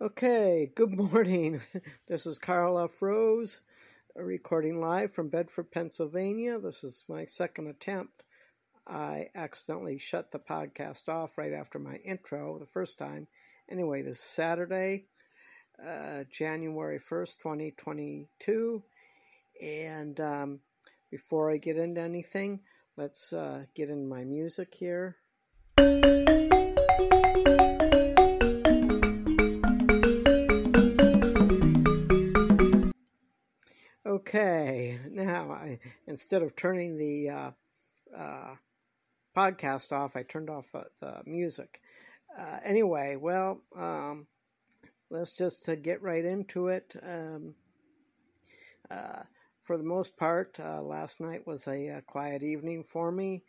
Okay, good morning. This is Karl F. Rose, recording live from Bedford, Pennsylvania. This is my second attempt. I accidentally shut the podcast off right after my intro the first time. Anyway, this is Saturday, January 1st, 2022. And before I get into anything, let's get into my music here. Okay, now instead of turning the podcast off, I turned off the music. Anyway, let's just get right into it. For the most part, last night was a quiet evening for me.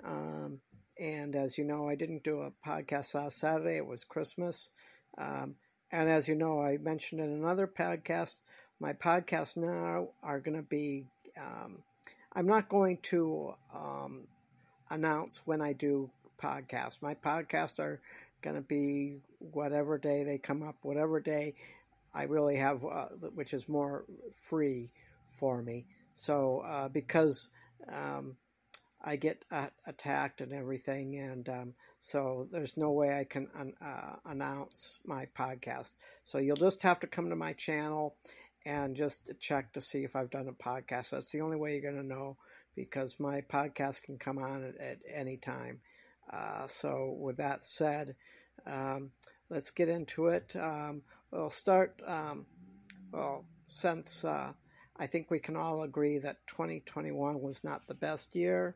And as you know, I didn't do a podcast last Saturday. It was Christmas. And as you know, I mentioned in another podcast, my podcasts now are going to be, I'm not going to announce when I do podcasts. My podcasts are going to be whatever day they come up, whatever day I really have, which is more free for me. So because I get attacked and everything, and so there's no way I can announce my podcast. So you'll just have to come to my channel and just check to see if I've done a podcast. That's the only way you're going to know, because my podcast can come on at any time. So with that said, let's get into it. We'll start, since I think we can all agree that 2021 was not the best year.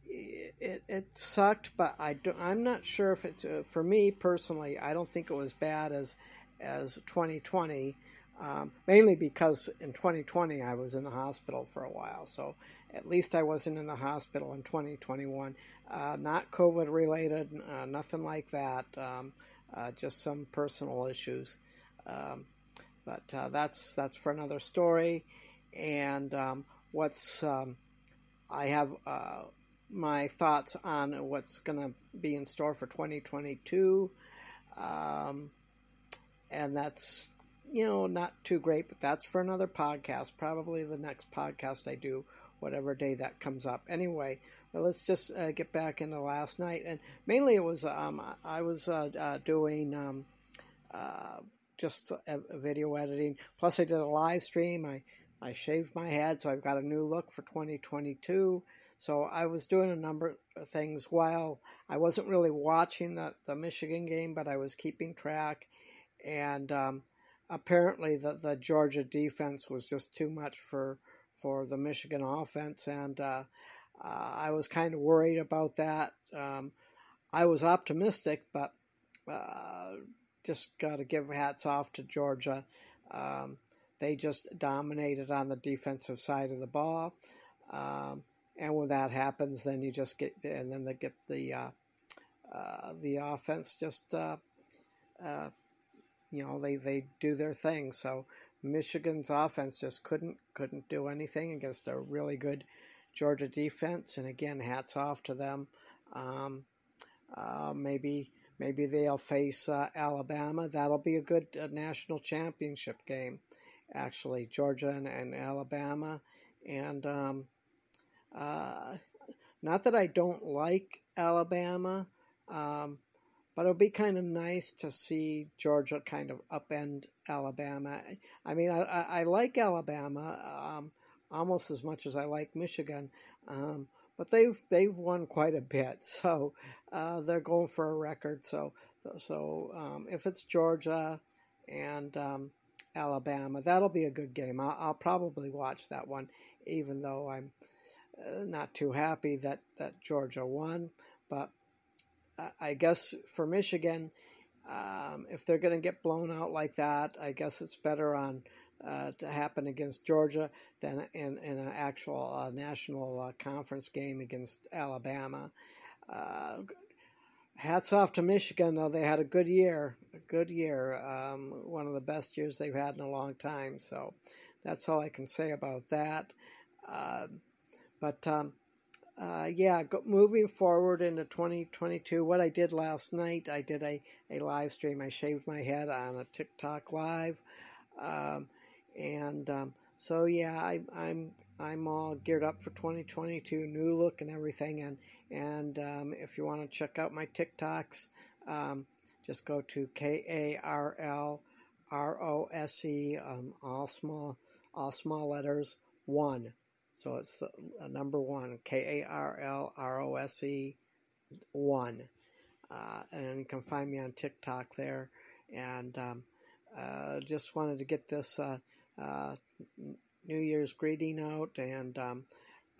It sucked, but I'm not sure if it's, for me personally, I don't think it was bad as 2020, mainly because in 2020 I was in the hospital for a while, so at least I wasn't in the hospital in 2021. Not COVID related, nothing like that, just some personal issues. But that's for another story. And I have my thoughts on what's going to be in store for 2022. And that's, not too great, but that's for another podcast, probably the next podcast I do, whatever day that comes up. Anyway, well, let's just get back into last night. And mainly it was, I was doing just a video editing. Plus I did a live stream. I shaved my head, so I've got a new look for 2022. So I was doing a number of things while I wasn't really watching the Michigan game, but I was keeping track. And apparently the Georgia defense was just too much for the Michigan offense, and I was kind of worried about that. I was optimistic, but just got to give hats off to Georgia. They just dominated on the defensive side of the ball. And when that happens, then you just get, and then they get the offense just, they do their thing. So Michigan's offense just couldn't do anything against a really good Georgia defense. And again, hats off to them. Maybe they'll face Alabama. That'll be a good national championship game, actually, Georgia and Alabama. And not that I don't like Alabama, but it'll be kind of nice to see Georgia kind of upend Alabama. I mean, I like Alabama almost as much as I like Michigan, but they've won quite a bit, so they're going for a record. So if it's Georgia and Alabama, that'll be a good game. I'll probably watch that one, even though I'm not too happy that Georgia won. But I guess for Michigan, if they're going to get blown out like that, I guess it's better to happen against Georgia than in an actual national conference game against Alabama. Hats off to Michigan, though. They had a good year, one of the best years they've had in a long time. So that's all I can say about that. But moving forward into 2022, what I did last night, I did a live stream. I shaved my head on a TikTok live, so yeah, I'm all geared up for 2022, new look and everything. And if you want to check out my TikToks, just go to KARL ROSE, all small letters, 1. So it's the number 1, KARLROSE 1. And you can find me on TikTok there. And just wanted to get this New Year's greeting out. And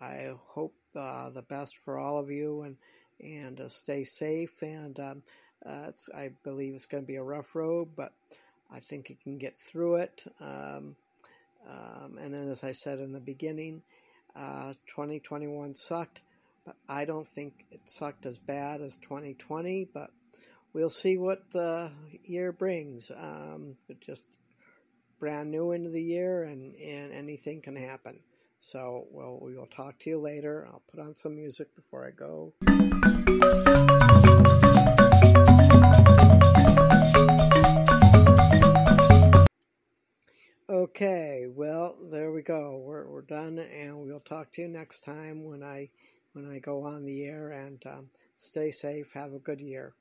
I hope the best for all of you, and stay safe. And I believe it's going to be a rough road, but I think you can get through it. And then, as I said in the beginning, 2021 sucked, but I don't think it sucked as bad as 2020, but we'll see what the year brings. Just brand new into the year, and anything can happen. So, we will talk to you later. I'll put on some music before I go. Okay, well, there we go. We're done, and we'll talk to you next time when I go on the air. And stay safe. Have a good year.